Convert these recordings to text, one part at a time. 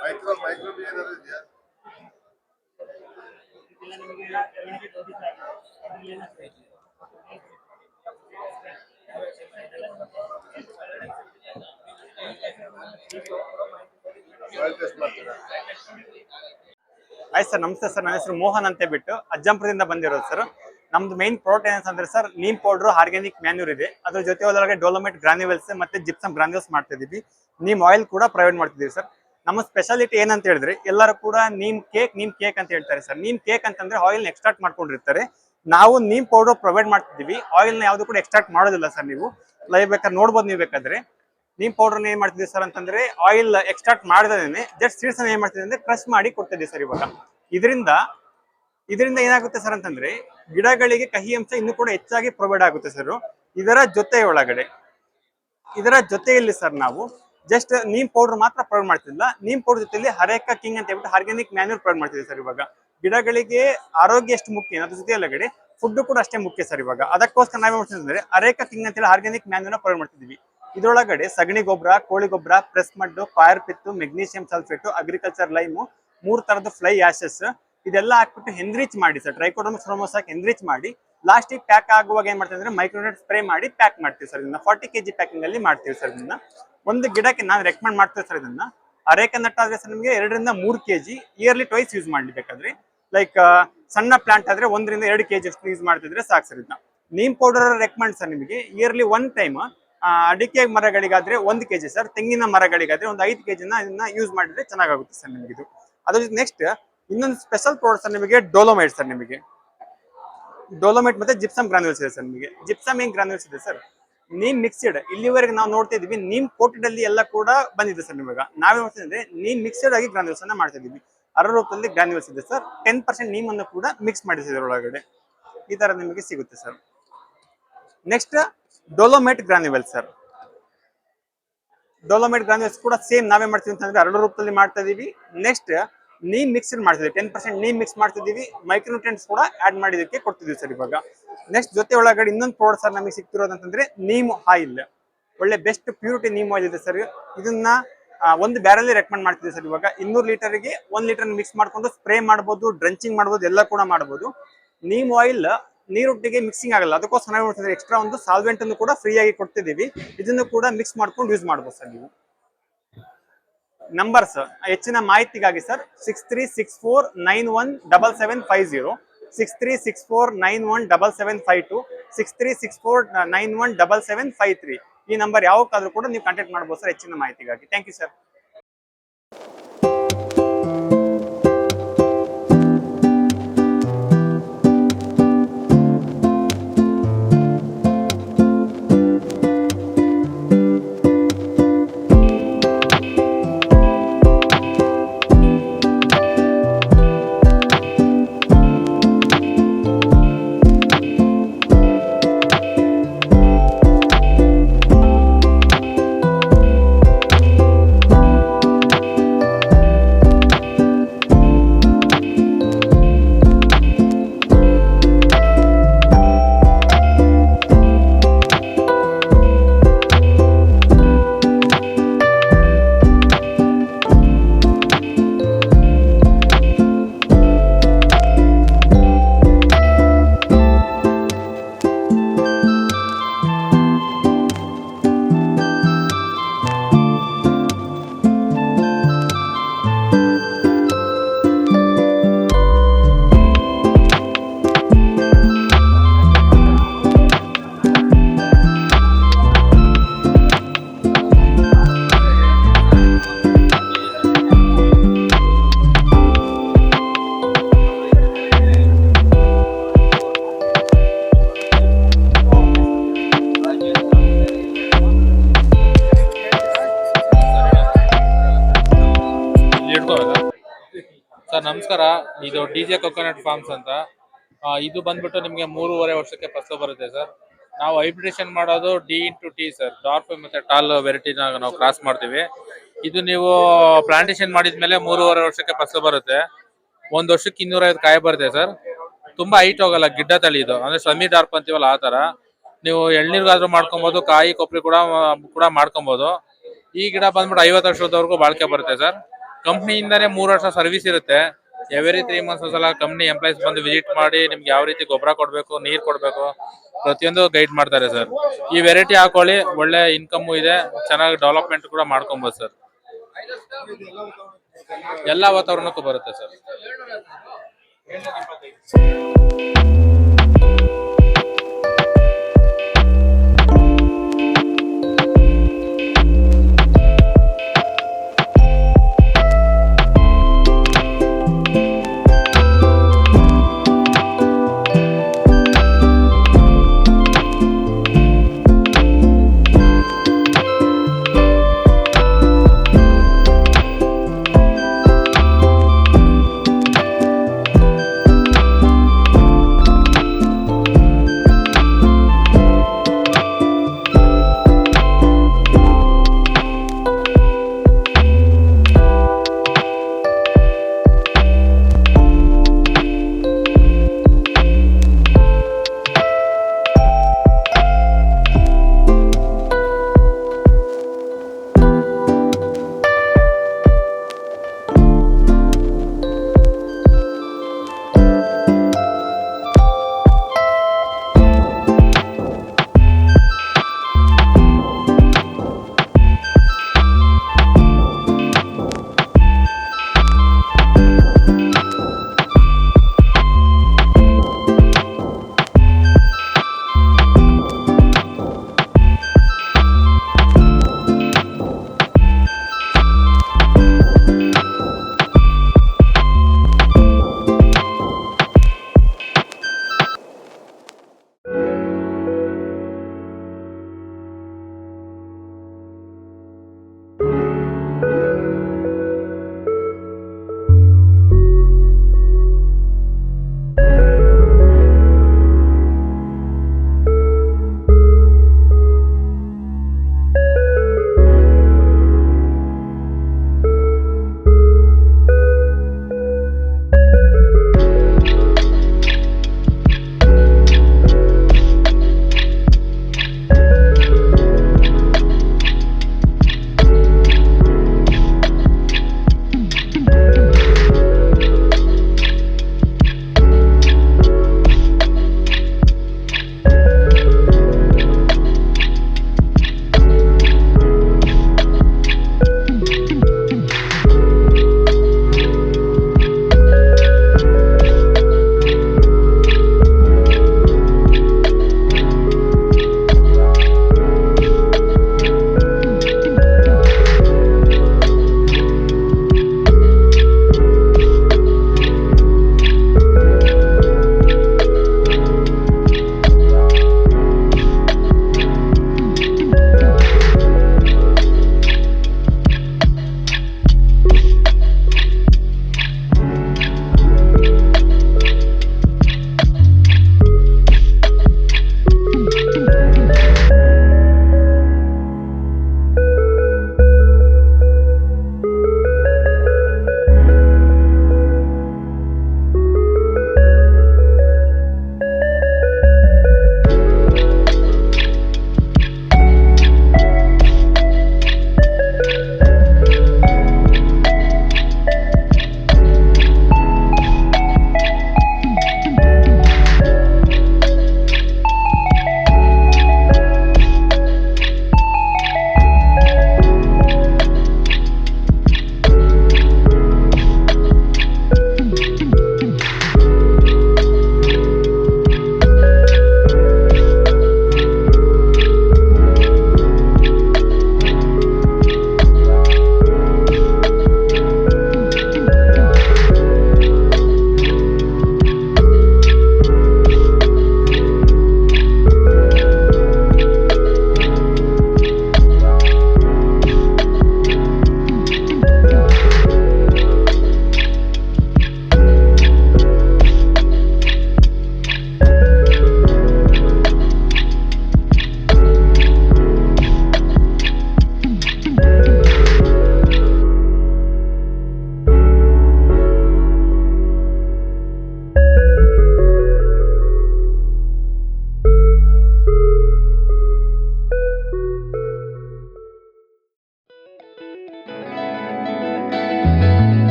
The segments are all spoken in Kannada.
ಮೈಕ್ರೋ ಮೈಕ್ರೋ ಬಿ ಏನಾದ್ರು ಇದೆಯಾ? ಸಾಯಿಲ್ ಟೆಸ್ಟ್ ಮಾಡ್ತೀರಾ? ಆಯ್ತು ಸರ್, ನಮಸ್ತೆ ಸರ್. ನನ್ನ ಹೆಸರು ಮೋಹನ್ ಅಂತ ಬಿಟ್ಟು ಅಜ್ಜಂಪುರದಿಂದ ಬಂದಿರೋದು ಸರ್. ನಮ್ದು ಮೈನ್ ಪ್ರಾಡಕ್ಟ್ ಏನಂತಂದ್ರೆ sir, neem powder organic manure ಇದೆ. ಅದ್ರ ಜೊತೆ ಒಳಗೆ ಡೋಲೋಮೈಟ್ ಗ್ರಾನ್ಯುವಲ್ಸ್ ಮತ್ತೆ ಜಿಪ್ಸಮ್ ಗ್ರಾನ್ಯುವಲ್ಸ್ ಮಾಡ್ತಾ ಇದೀವಿ. ನೀಮ್ ಆಯಿಲ್ ಕೂಡ ಪ್ರೊವೈಡ್ ಮಾಡ್ತಿದೀವಿ ಸರ್. ನಮ್ಮ ಸ್ಪೆಷಾಲಿಟಿ ಏನಂತ ಹೇಳಿದ್ರೆ, ಎಲ್ಲರೂ ಕೂಡ ನೀಮ್ ಕೇಕ್ ಅಂತ ಹೇಳ್ತಾರೆ ಸರ್. ನೀಮ್ ಕೇಕ್ ಅಂತಂದ್ರೆ ಆಯಿಲ್ ಎಕ್ಸ್ಟ್ರಾಕ್ಟ್ ಮಾಡ್ಕೊಂಡಿರ್ತಾರೆ. ನಾವು ನೀಮ್ ಪೌಡರ್ ಪ್ರೊವೈಡ್ ಮಾಡ್ತಿದೀವಿ. ಆಯಿಲ್ ನ ಯಾವ್ದು ಕೂಡ ಎಕ್ಸ್ಟ್ರಾಕ್ಟ್ ಮಾಡೋದಿಲ್ಲ ಸರ್. ನೀವು ಲೈವ್ ಬೇಕಾದ್ರೆ ನೋಡ್ಬೋದು. ನೀವು ಬೇಕಾದ್ರೆ ನೀಮ್ ಪೌಡರ್ ಏನ್ ಮಾಡ್ತಿದ್ದೀವಿ ಸರ್ ಅಂತಂದ್ರೆ, ಆಯಿಲ್ ಎಕ್ಸ್ಟ್ರಾಕ್ಟ್ ಮಾಡದೇನೆ ಜಸ್ಟ್ ಸೀಡ್ಸ್ ಏನ್ ಮಾಡ್ತಿದ್ದೀವಿ ಅಂದ್ರೆ ಕ್ರಶ್ ಮಾಡಿ ಕೊಡ್ತಿದ್ದೀವಿ ಸರ್. ಇವಾಗ ಇದರಿಂದ ಏನಾಗುತ್ತೆ ಸರ್ ಅಂತಂದ್ರೆ, ಗಿಡಗಳಿಗೆ ಕಹಿ ಅಂಶ ಇನ್ನೂ ಕೂಡ ಹೆಚ್ಚಾಗಿ ಪ್ರೊವೈಡ್ ಆಗುತ್ತೆ ಸರ್. ಇದರ ಜೊತೆಯಲ್ಲಿ ಸರ್ ನಾವು ಜಸ್ಟ್ ನೀಮ್ ಪೌಡರ್ ಮಾತ್ರ ಪ್ರೊವೈಡ್ ಮಾಡ್ತಿಲ್ಲ. ನೀಮ್ ಪೌಡರ್ ಜೊತೆಯಲ್ಲಿ ಹರೇಕ ಕಿಂಗ್ ಅಂತ ಹೇಳ್ಬಿಟ್ಟು ಆರ್ಗ್ಯಾನಿಕ್ ಮ್ಯಾನ್ಯೂರ್ ಪ್ರೊವೈಡ್ ಮಾಡ್ತಿದ್ದೀವಿ ಸರ್. ಇವಾಗ ಗಿಡಗಳಿಗೆ ಆರೋಗ್ಯ ಎಷ್ಟು ಮುಖ್ಯ, ಅದ್ರ ಜೊತೆ ಒಳಗಡೆ ಫುಡ್ ಕೂಡ ಅಷ್ಟೇ ಮುಖ್ಯ ಸರ್. ಇವಾಗ ಅದಕ್ಕೋಸ್ಕರ ನಾವೇ ಮಾಡ್ತಿದ್ರೆ ಅರೇಕ ಕಿಂಗ್ ಅಂತ ಹೇಳಿ ಆರ್ಗ್ಯಾನಿಕ್ ಮ್ಯಾನ್ಯೂರ್ನ ಪ್ರೊವೈಡ್ ಮಾಡ್ತಿದ್ವಿ. ಇದರೊಳಗಡೆ ಸಗಣಿ ಗೊಬ್ಬರ, ಕೋಳಿ ಗೊಬ್ಬರ, ಪ್ರೆಸ್ ಮಡ್ಡು, ಫೈರ್ ಪಿತ್ತು, ಮೆಗ್ನೀಷಿಯಂ ಸಲ್ಫೇಟ್, ಅಗ್ರಿಕಲ್ಚರ್ ಲೈಮು, 3 ತರದ ಫ್ಲೈ ಆಶಸ್ ಇದೆಲ್ಲ ಹಾಕ್ಬಿಟ್ಟು ಹೆನ್ರಿಚ್ ಮಾಡಿ ಸರ್. ಟ್ರೈಕೋಡರ್ಮಾ ಫ್ಲೋರೋಮಸ್ ಹಾಕಿ ಹೆನ್ರಿಚ್ ಮಾಡಿ ಲಾಸ್ಟಿಗೆ ಪ್ಯಾಕ್ ಆಗುವಾಗ ಏನ್ ಮಾಡ್ತೀವಿ ಅಂದ್ರೆ ಮೈಕ್ರೋನೇಟ್ ಸ್ಪ್ರೇ ಮಾಡಿ ಪ್ಯಾಕ್ ಮಾಡ್ತೀವಿ ಸರ್. ಇದನ್ನ 40 kg ಪ್ಯಾಕಿಂಗ್ ಅಲ್ಲಿ ಮಾಡ್ತೀವಿ ಸರ್. ಇದನ್ನ ಒಂದು ಗಿಡಕ್ಕೆ ನಾನು ರೆಕಮೆಂಡ್ ಮಾಡ್ತೀವಿ ಸರ್. ಇದನ್ನ ಅರೇಕ ನಟ್ ಆದ್ರೆ ಸರ್ ನಿಮಗೆ 2 ರಿಂದ 3 kg ಇಯರ್ಲಿ ಟ್ವೈಸ್ ಯೂಸ್ ಮಾಡಬೇಕಾದ್ರೆ, ಲೈಕ್ ಸಣ್ಣ ಪ್ಲಾಂಟ್ ಆದ್ರೆ 1 ರಿಂದ 2 kg ಅಷ್ಟು ಯೂಸ್ ಮಾಡ್ತಿದ್ರೆ ಸಾಕು ಸರ್. ಇದನ್ನ ನೀಮ್ ಪೌಡರ್ ರೆಕಮೆಂಡ್ ಸರ್ ನಿಮಗೆ ಇಯರ್ಲಿ 1 ಟೈಮ್. ಅಡಿಕೆ ಮರಗಳಿಗಾದ್ರೆ 1 kg ಸರ್. ತೆಂಗಿನ ಮರಗಳಿಗಾದ್ರೆ ಒಂದು 5 kg ಇದನ್ನ ಯೂಸ್ ಮಾಡಿದ್ರೆ ಚೆನ್ನಾಗುತ್ತೆ ಸರ್ ನಿಮಗೆ ಇದು. ಅದ್ರ ಜೊತೆ ನೆಕ್ಸ್ಟ್ ಇನ್ನೊಂದು ಸ್ಪೆಷಲ್ ಪ್ರಾಡಕ್ಟ್ ಸರ್ ನಿಮಗೆ ಡೋಲೋಮೈಟ್ ಸರ್. ನಿಮಗೆ ಡೋಲೋಮೈಟ್ ಮತ್ತೆ ಜಿಪ್ಸಮ್ ಗ್ರಾನ್ಯೂಲ್ಸ್ ಇದೆ ಸರ್. ನಿಮಗೆ ಜಿಪ್ಸಮ್ ಏನ್ ಗ್ರಾನ್ಯೂಲ್ಸ್ ಇದೆ ಸರ್, ನೀಮ್ ಮಿಕ್ಸ್ಡ್ ಇಲ್ಲಿವರೆಗೆ ನಾವು ನೋಡ್ತಾ ಇದೀವಿ. ನೀಮ್ ಕೋಟೆಡ್ ಅಲ್ಲಿ ಎಲ್ಲ ಕೂಡ ಬಂದಿದೆ ಸರ್. ನಿಮಗೆ ನಾವೇ ಮಾಡ್ತೀವಿ ಅಂದ್ರೆ ನೀಮ್ ಮಿಕ್ಸ್ಡ್ ಆಗಿ ಗ್ರಾನ್ಯೂಲ್ಸ್ ಅನ್ನ ಮಾಡ್ತಾ ಇದೀವಿ. ಅರ ರೂಪದಲ್ಲಿ ಗ್ರಾನ್ಯೂಲ್ಸ್ ಇದೆ ಸರ್. 10% ನೀಮ್ ಅನ್ನು ಕೂಡ ಮಿಕ್ಸ್ ಮಾಡಿಸಿದ್ರೆ ಒಳಗಡೆ ಈ ತರ ನಿಮಗೆ ಸಿಗುತ್ತೆ ಸರ್. ನೆಕ್ಸ್ಟ್ ಡೋಲೋಮೈಟ್ ಗ್ರಾನ್ಯುವಲ್ ಸರ್. ಡೋಲೋಮೈಟ್ ಗ್ರಾನ್ಯುವಲ್ಸ್ ಕೂಡ ಸೇಮ್ ನಾವೇ ಮಾಡ್ತೀವಿ ಅಂತಂದ್ರೆ 2 ರೂಪದಲ್ಲಿ ಮಾಡ್ತಾ ಇದೀವಿ. ನೆಕ್ಸ್ಟ್ ನೀಮ್ ಮಿಕ್ಸ್ಡ್ ಮಾಡ್ತಿದ್ದೀವಿ. 10% ನೀಮ್ ಮಿಕ್ಸ್ ಮಾಡ್ತಿದ್ದೀವಿ. ಮೈಕ್ರೋನ್ಯೂಟ್ರಿಯೆಂಟ್ಸ್ ಕೂಡ ಆಡ್ ಮಾಡಿದಕ್ಕೆ ಕೊಡ್ತಿದ್ದೀವಿ ಸರ್ ಇವಾಗ. ನೆಕ್ಸ್ಟ್ ಜೊತೆ ಒಳಗಡೆ ಇನ್ನೊಂದು ಪ್ರಾಡಕ್ಟ್ ಸರ್ ನಮಗೆ ಸಿಗ್ತಿರೋದಂತಂದ್ರೆ ನೀಮ್ ಆಯಿಲ್. ಒಳ್ಳೆ ಬೆಸ್ಟ್ ಪ್ಯೂರಿಟಿ ನೀಮ್ ಆಯಿಲ್ ಇದೆ ಸರ್. ಇದನ್ನ ಒಂದು ಬ್ಯಾರಲ್ ರೆಕಮೆಂಡ್ ಮಾಡ್ತಿದ್ದೀವಿ ಸರ್. ಇವಾಗ 200 ಲೀಟರ್ಗೆ 1 ಲೀಟರ್ ಮಿಕ್ಸ್ ಮಾಡ್ಕೊಂಡು ಸ್ಪ್ರೇ ಮಾಡ್ಬೋದು, ಡ್ರಂಚಿಂಗ್ ಮಾಡ್ಬೋದು, ಎಲ್ಲ ಕೂಡ ಮಾಡ್ಬೋದು. ನೀಮ್ ಆಯಿಲ್ ನೀರೊಟ್ಟಿಗೆ ಮಿಕ್ಸಿಂಗ್ ಆಗಲ್ಲ. ಅದಕ್ಕೋಸ್ಕರ ನಾವು ಮಾಡ್ತಿದ್ದೀವಿ ಎಕ್ಸ್ಟ್ರಾ ಒಂದು ಸಾಲ್ವೆಂಟ್ ಅನ್ನು ಕೂಡ ಫ್ರೀ ಆಗಿ ಕೊಡ್ತಿದ್ದೀವಿ. ಇದನ್ನು ಕೂಡ ಮಿಕ್ಸ್ ಮಾಡ್ಕೊಂಡು ಯೂಸ್ ಮಾಡ್ಬೋದು ಸರ್ ನೀವು. ನಂಬರ್ಸ್ ಹೆಚ್ಚಿನ ಮಾಹಿತಿಗಾಗಿ ಸರ್ 6364917750, 6364917752, 6364917753 ಈ ನಂಬರ್ ಯಾವಕ್ಕಾದ್ರೂ ಕೂಡ ನೀವು ಕಾಂಟ್ಯಾಕ್ಟ್ ಮಾಡ್ಬೋದು ಸರ್ ಹೆಚ್ಚಿನ ಮಾಹಿತಿಗಾಗಿ. Thank you sir. ಸರ್ ನಮಸ್ಕಾರ, ಇದು DJ ಕೊಕೊನಟ್ ಫಾರ್ಮ್ಸ್ ಅಂತ. ಇದು ಬಂದ್ಬಿಟ್ಟು ನಿಮಗೆ 3.5 ವರ್ಷಕ್ಕೆ ಫಸಲು ಬರುತ್ತೆ ಸರ್. ನಾವು ಹೈಬ್ರಿಡೇಷನ್ ಮಾಡೋದು D/T ಸರ್. ಡಾರ್ಫ್ ಮತ್ತೆ ಟಾಲ್ ವೆರೈಟಿನ ನಾವು ಕ್ರಾಸ್ ಮಾಡ್ತೀವಿ. ಇದು ನೀವು ಪ್ಲಾಂಟೇಶನ್ ಮಾಡಿದ್ಮೇಲೆ 3.5 ವರ್ಷಕ್ಕೆ ಫಸಲು ಬರುತ್ತೆ. 1 ವರ್ಷಕ್ಕೆ 250 ಕಾಯಿ ಬರುತ್ತೆ ಸರ್. ತುಂಬಾ ಹೈಟ್ ಹೋಗಲ್ಲ, ಗಿಡ್ಡ ತಳಿ ಇದು. ಅಂದ್ರೆ ಸೆಮಿ ಡಾರ್ಫ್ ಅಂತೀವಲ್ಲ ಆ ತರ. ನೀವು ಎಳ್ನೀರ್ಗಾದ್ರೂ ಮಾಡ್ಕೊಬಹುದು, ಕಾಯಿ ಕೊಬ್ಬರಿ ಕೂಡ ಮಾಡ್ಕೊಬಹುದು. ಈ ಗಿಡ ಬಂದ್ಬಿಟ್ಟು 50 ವರ್ಷದವರೆಗೂ ಬಾಳಿಕೆ ಬರುತ್ತೆ ಸರ್. ಕಂಪ್ನಿಯಿಂದಾನೇ 3 ವರ್ಷ ಸರ್ವಿಸ್ ಇರುತ್ತೆ. ಎವ್ರಿ 3 ಮಂತ್ಸ್ ಒಂದ್ಸಲ ಕಂಪ್ನಿ ಎಂಪ್ಲಾಯ್ಸ್ ಬಂದು ವಿಸಿಟ್ ಮಾಡಿ ನಿಮ್ಗೆ ಯಾವ ರೀತಿ ಗೊಬ್ಬರ ಕೊಡ್ಬೇಕು, ನೀರ್ ಕೊಡ್ಬೇಕು, ಪ್ರತಿಯೊಂದು ಗೈಡ್ ಮಾಡ್ತಾರೆ ಸರ್. ಈ ವೆರೈಟಿ ಹಾಕೊಳ್ಳಿ, ಒಳ್ಳೆ ಇನ್ಕಮ್ ಇದೆ, ಚೆನ್ನಾಗಿ ಡೆವಲಪ್ಮೆಂಟ್ ಕೂಡ ಮಾಡ್ಕೊಬೋದು ಸರ್. ಎಲ್ಲಾ ವಾತಾವರಣಕ್ಕೂ ಬರುತ್ತೆ ಸರ್.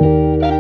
ಸರ್.